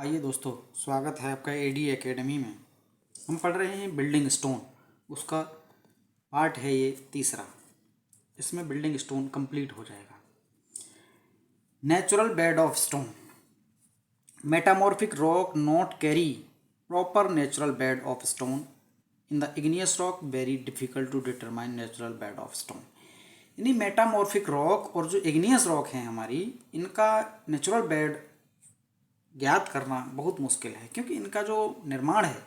आइए दोस्तों, स्वागत है आपका एडी एकेडमी में। हम पढ़ रहे हैं बिल्डिंग स्टोन। उसका पार्ट है ये तीसरा। इसमें बिल्डिंग स्टोन कंप्लीट हो जाएगा। Natural bed of stone. Metamorphic rock not carry proper natural bed of stone in the igneous rock very difficult to determine natural bed of stone. यानी metamorphic rock और जो igneous rock हैं हमारी, इनका natural bed ज्ञात करना बहुत मुश्किल है, क्योंकि इनका जो निर्माण है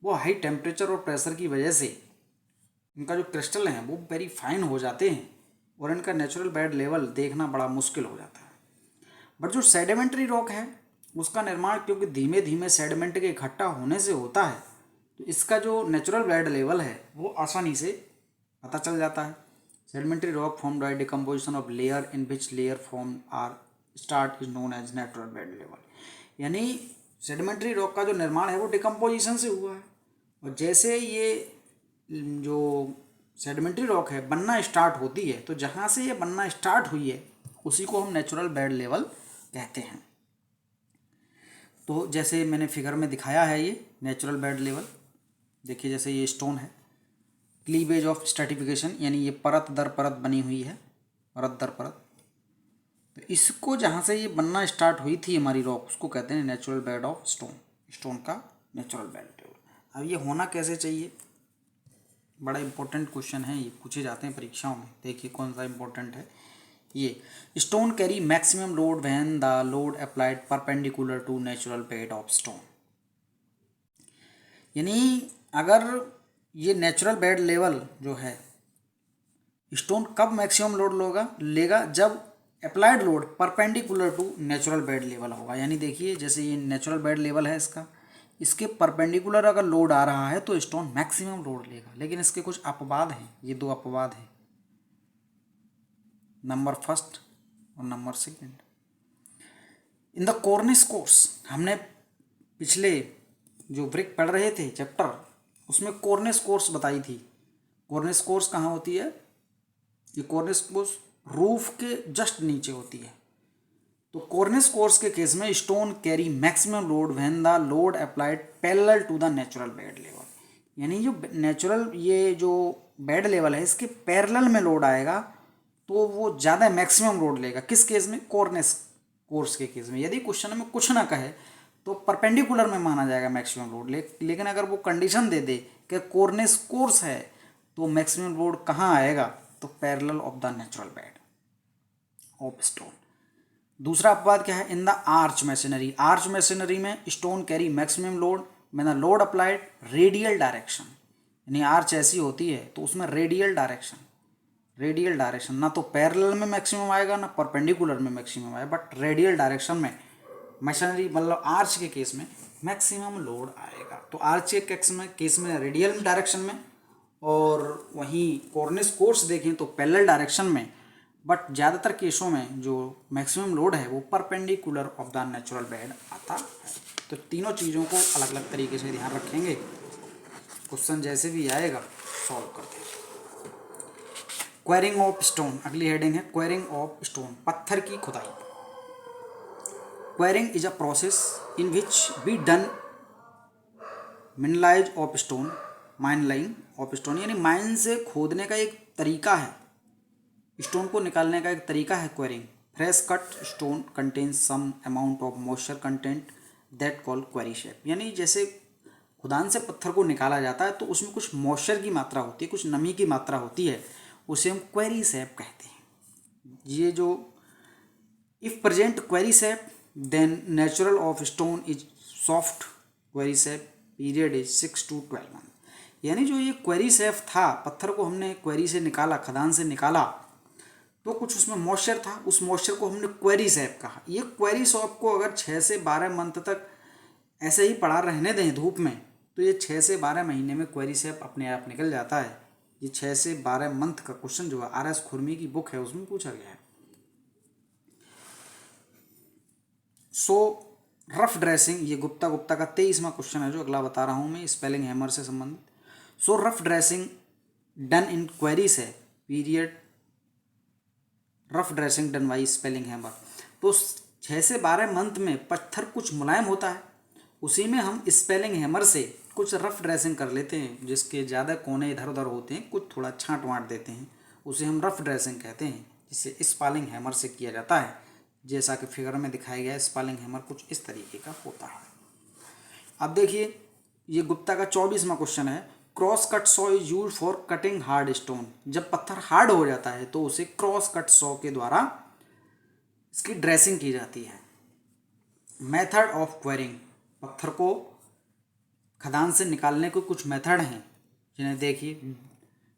वो हाई टेम्परेचर और प्रेशर की वजह से इनका जो क्रिस्टल हैं वो वेरी फाइन हो जाते हैं और इनका नेचुरल बेड लेवल देखना बड़ा मुश्किल हो जाता है। बट जो सेडिमेंट्री रॉक है उसका निर्माण क्योंकि धीमे धीमे सेडिमेंट के इकट्ठा होने से होता है, तो इसका जो नेचुरल बेड लेवल है वो आसानी से पता चल जाता है। Sedimentary rock form by decomposition of layer in which layer form are start is known as natural bed level. यानी सेडिमेंट्री रॉक का जो निर्माण है वो डिकम्पोजिशन से हुआ है, और जैसे ये जो सेडिमेंट्री रॉक है बनना स्टार्ट होती है, तो जहाँ से ये बनना स्टार्ट हुई है उसी को हम नेचुरल बेड लेवल कहते हैं। तो जैसे मैंने फिगर में दिखाया है ये नेचुरल बेड लेवल, देखिए जैसे ये स्टोन है, क्लीवेज ऑफ स्ट्रेटिफिकेशन, यानी ये परत दर परत बनी हुई है, परत दर परत। तो इसको जहाँ से ये बनना स्टार्ट हुई थी हमारी रॉक, उसको कहते हैं natural bed of stone, stone का नेचुरल बेड लेवल। अब ये होना कैसे चाहिए, बड़ा इंपॉर्टेंट क्वेश्चन है, ये पूछे जाते हैं परीक्षाओं में। देखिए कौन सा इंपॉर्टेंट है ये। Stone carry maximum load when the load applied perpendicular to natural bed of stone. यानी अगर ये नेचुरल बेड लेवल जो है, स्टोन कब मैक्सिमम लोड लेगा, जब applied load perpendicular to natural bed level होगा। यानी देखिए जैसे ये नेचुरल बेड लेवल है इसका, इसके परपेंडिकुलर अगर लोड आ रहा है तो स्टोन मैक्सिमम लोड लेगा। लेकिन इसके कुछ अपवाद हैं, ये दो अपवाद हैं, नंबर फर्स्ट और number second. In the कॉर्निस course, हमने पिछले जो ब्रिक पढ़ रहे थे चैप्टर, उसमें कॉर्निस कोर्स बताई थी। कॉर्निस कोर्स कहाँ होती है, ये कॉर्निस कोर्स रूफ के जस्ट नीचे होती है। तो कॉर्निस कोर्स के केस में stone carry maximum load when the load applied parallel to the natural bed level. यानी जो नेचुरल ये जो बेड लेवल है इसके पैरेलल में लोड आएगा तो वो ज़्यादा मैक्सिमम लोड लेगा। किस केस में, कॉर्निस कोर्स के केस में। यदि क्वेश्चन में कुछ ना कहे तो परपेंडिकुलर में माना जाएगा मैक्सिमम लोड, लेकिन अगर वो कंडीशन दे दे कि कॉर्निस कोर्स है तो मैक्सिमम लोड कहाँ आएगा, तो parallel of the natural bed of stone. दूसरा अपवाद क्या है, in the arch machinery. Arch machinery में स्टोन कैरी मैक्सिमम लोड मैंने लोड अप्लाइड रेडियल डायरेक्शन। यानी आर्च ऐसी होती है तो उसमें रेडियल डायरेक्शन ना तो पैरेलल में मैक्सिमम आएगा ना परपेंडिकुलर में मैक्सिमम आएगा, बट रेडियल डायरेक्शन में मशीनरी मतलब आर्च के केस में मैक्सिमम लोड आएगा। तो आर्च के केस में रेडियल डायरेक्शन में, और वहीं कॉर्निस कोर्स देखें तो पैरेलल डायरेक्शन में। बट ज़्यादातर केसों में जो मैक्सिमम लोड है वो perpendicular of the natural bed आता है। तो तीनों चीज़ों को अलग अलग तरीके से ध्यान रखेंगे, क्वेश्चन जैसे भी आएगा सॉल्व करते हैं। क्वेरिंग ऑफ स्टोन, अगली हेडिंग है क्वेरिंग ऑफ स्टोन, पत्थर की खुदाई। Quarrying is a process in which be done minelise of stone, mining of stone. यानी माइन से खोदने का एक तरीका है, स्टोन को निकालने का एक तरीका है quarrying. Fresh cut stone contains some amount of moisture content that call quarry sap. यानी जैसे खुदान से पत्थर को निकाला जाता है तो उसमें कुछ मॉइस्चर की मात्रा होती है, कुछ नमी की मात्रा होती है, उसे हम क्वेरी शेप कहते हैं। ये जो if present quarry sap then natural of stone is soft quarry sap, period is 6 to 12 month. यानी जो ये क्वेरी शेप था, पत्थर को हमने क्वेरी से निकाला, खदान से निकाला, तो कुछ उसमें मॉइस्चर था, उस मॉइस्चर को हमने क्वेरी शेप कहा। ये क्वेरी शेप को अगर 6 से 12 मंथ तक ऐसे ही पड़ा रहने दें धूप में, तो ये 6 से 12 महीने में क्वेरी शेप अपने आप निकल जाता है। ये 6 से 12 मंथ का क्वेश्चन जो है RS खुरमी की बुक है उसमें पूछा गया है। सो रफ ड्रेसिंग, ये गुप्ता का 23वां क्वेश्चन है जो अगला बता रहा हूँ मैं, स्पेलिंग हैमर से संबंधित। So rough dressing done in quarries है, period rough dressing done by spalling hammer. तो 6 से 12 मंथ में पत्थर कुछ मुलायम होता है, उसी में हम स्पेलिंग हैमर से कुछ रफ ड्रेसिंग कर लेते हैं, जिसके ज़्यादा कोने इधर उधर होते हैं, कुछ थोड़ा छांट वाँट देते हैं, उसे हम रफ ड्रेसिंग कहते हैं, जिसे स्पेलिंग हैमर से किया जाता है। जैसा कि फिगर में दिखाया गया है, स्पेलिंग हैमर कुछ इस तरीके का होता है। अब देखिए, ये गुप्ता का 24वां क्वेश्चन है। Cross cut saw is use for cutting hard stone. जब पत्थर हार्ड हो जाता है तो उसे क्रॉस कट सॉ के द्वारा इसकी ड्रेसिंग की जाती है। मेथड ऑफ क्वेरिंग, पत्थर को खदान से निकालने के कुछ मेथड हैं, जिन्हें देखिए।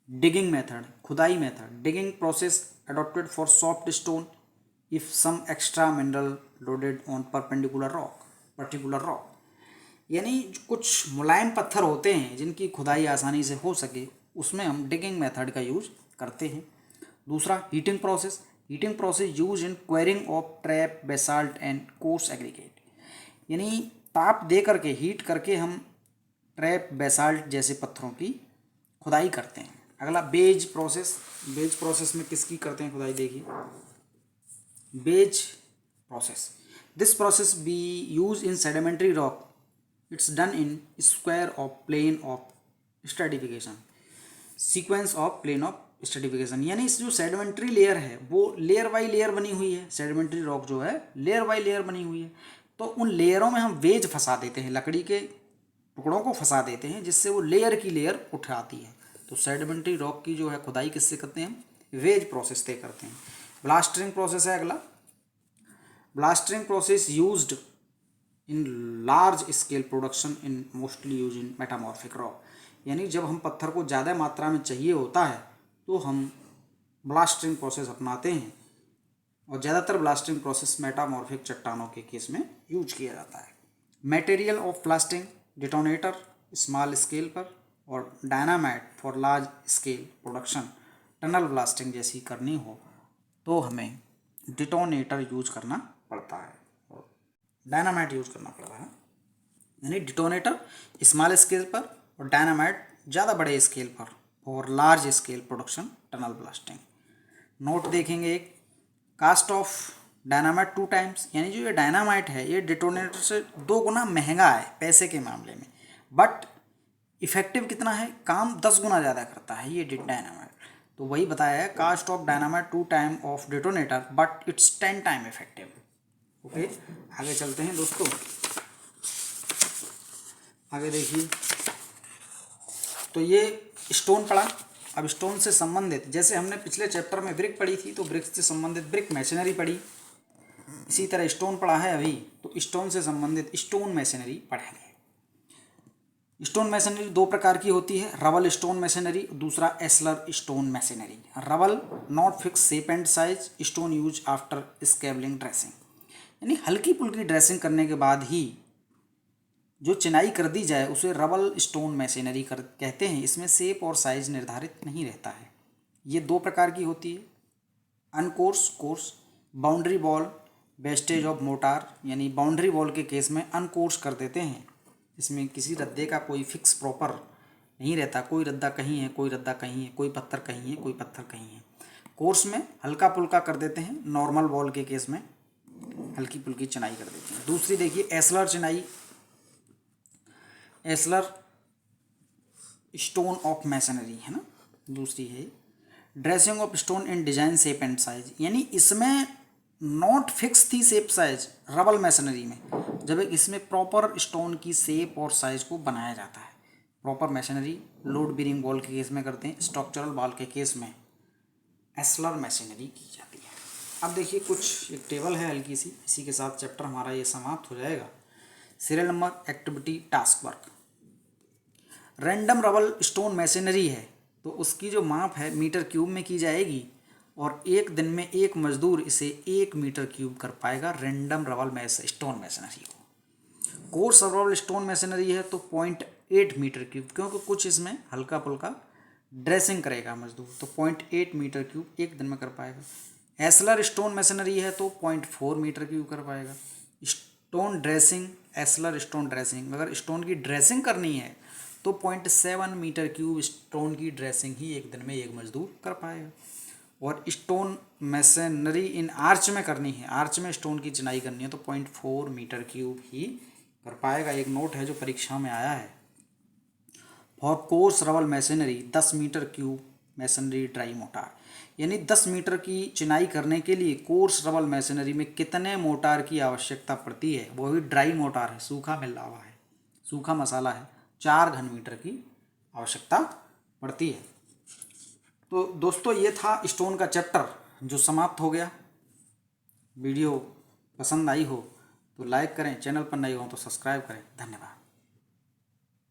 डिगिंग मेथड, खुदाई method. Digging process adopted for soft stone if some extra mineral loaded on particular rock. यानी कुछ मुलायम पत्थर होते हैं जिनकी खुदाई आसानी से हो सके, उसमें हम डिगिंग मेथड का यूज करते हैं। दूसरा, heating process. Heating process use in quarrying of trap, basalt and coarse aggregate. यानी ताप दे करके, हीट करके हम ट्रैप, बेसाल्ट जैसे पत्थरों की खुदाई करते हैं। अगला, बेज प्रोसेस। बेज प्रोसेस में किसकी करते हैं खुदाई? देखिए, wedge process. This process be use in sedimentary rock. It's done in square of plane of stratification, sequence of plane of stratification. यानी इस जो सेडिमेंट्री लेयर है वो लेयर बाई लेयर बनी हुई है। सेडिमेंट्री रॉक जो है लेयर बाई लेयर बनी हुई है, तो उन लेयरों में हम वेज फंसा देते हैं, लकड़ी के टुकड़ों को फंसा देते हैं, जिससे वो लेयर की लेयर उठाती है। तो सेडिमेंट्री रॉक की जो है खुदाई किससे करते हैं हम? वेज प्रोसेस से करते हैं। ब्लास्टरिंग प्रोसेस है अगला। Blasting process used in large scale production in mostly use in metamorphic rock. यानी जब हम पत्थर को ज़्यादा मात्रा में चाहिए होता है तो हम ब्लास्टरिंग प्रोसेस अपनाते हैं, और ज़्यादातर ब्लास्टिंग प्रोसेस मेटामॉर्फिक चट्टानों के केस में यूज किया जाता है। Material of blasting, detonator small scale पर, और dynamite for large scale production. Tunnel blasting जैसी करनी हो तो हमें डिटोनेटर यूज करना पड़ता है, और डायनामाइट यूज करना पड़ता है। यानी डिटोनेटर स्मॉल स्केल पर और डायनामाइट ज़्यादा बड़े स्केल पर, और large scale production tunnel blasting. Note देखेंगे एक, कास्ट ऑफ डायनामाइट 2 टाइम्स। यानी जो ये डायनामाइट है ये डिटोनेटर से 2 गुना महंगा है पैसे के मामले में, बट इफेक्टिव कितना है? काम 10 गुना ज़्यादा करता है ये डायनामाइट। तो वही बताया है, cost of dynamite 2 time of detonator but it's 10 time effective. Okay, आगे चलते हैं दोस्तों। आगे देखिए, तो ये स्टोन पड़ा। अब स्टोन से संबंधित, जैसे हमने पिछले चैप्टर में ब्रिक पढ़ी थी, तो ब्रिक से संबंधित ब्रिक मैशनरी पढ़ी, इसी तरह स्टोन पढ़ा है अभी, तो स्टोन से संबंधित स्टोन मैशनरी पढ़ेंगे। स्टोन मैशनरी 2 प्रकार की होती है, रबल स्टोन मैशनरी, दूसरा ashlar stone masonry. Rubble, not fix shape and size, stone use after scabbling dressing. यानी हल्की फुल्की ड्रेसिंग करने के बाद ही जो चिनाई कर दी जाए उसे रबल स्टोन मैशनरी कहते हैं। इसमें शेप और साइज निर्धारित नहीं रहता है। ये 2 प्रकार की होती है, uncoursed, coursed. Boundary wall, wastage of mortar, यानी बाउंड्री वॉल के केस में अनकोर्स कर देते हैं। इसमें किसी रद्दे का कोई फिक्स प्रॉपर नहीं रहता, कोई रद्दा कहीं है, कोई रद्दा कहीं है, कोई पत्थर कहीं है, कोई पत्थर कहीं है। कोर्स में हल्का पुल्का कर देते हैं, नॉर्मल वॉल के केस में हल्की पुल्की चिनाई कर देते हैं। दूसरी देखिए, एस्लर चिनाई, एस्लर स्टोन ऑफ मैशनरी है ना, दूसरी है। Dressing of stone in design shape and size, यानी इसमें नॉट फिक्स थी शेप साइज रबल मैशनरी में, जब इसमें प्रॉपर स्टोन की शेप और साइज को बनाया जाता है। Proper machinery load bearing wall के केस में करते हैं, स्ट्रक्चरल वॉल के केस में एस्लर मैशनरी की जाती है। अब देखिए, कुछ एक टेबल है हल्की सी, इसी के साथ चैप्टर हमारा ये समाप्त हो जाएगा। Serial number, activity, task work. Random rubble stone masonry है तो उसकी जो माप है मीटर क्यूब में की जाएगी, और 1 दिन में 1 मजदूर इसे 1 मीटर क्यूब कर पाएगा रैंडम रबल स्टोन मैशनरी को। कोर्स रबल स्टोन मैशनरी है तो 0.8 मीटर क्यूब, क्योंकि कुछ इसमें हल्का पुल्का ड्रेसिंग करेगा मजदूर, तो 0.8 मीटर क्यूब 1 दिन में कर पाएगा। एस्लर स्टोन मैशनरी है तो 0.4 मीटर क्यूब कर पाएगा। स्टोन ड्रेसिंग, एस्लर स्टोन ड्रेसिंग, अगर स्टोन की ड्रेसिंग करनी है तो 0.7 मीटर क्यूब स्टोन की ड्रेसिंग ही 1 दिन में 1 मजदूर कर पाएगा। और स्टोन मैसनरी इन आर्च में करनी है, आर्च में स्टोन की चिनाई करनी है तो 0.4 मीटर क्यूब ही कर पाएगा। एक नोट है जो परीक्षा में आया है। For course rubble masonry 10 metre cube masonry dry mortar, यानी 10 मीटर की चिनाई करने के लिए कोर्स रबल मैसनरी में कितने मोटार की आवश्यकता पड़ती है, वो भी ड्राई मोटार है, सूखा मिल रहा है, सूखा मसाला है, 4 घन मीटर की आवश्यकता पड़ती है। तो दोस्तों ये था स्टोन का चैप्टर जो समाप्त हो गया। वीडियो पसंद आई हो तो लाइक करें, चैनल पर नए हो तो सब्सक्राइब करें। धन्यवाद।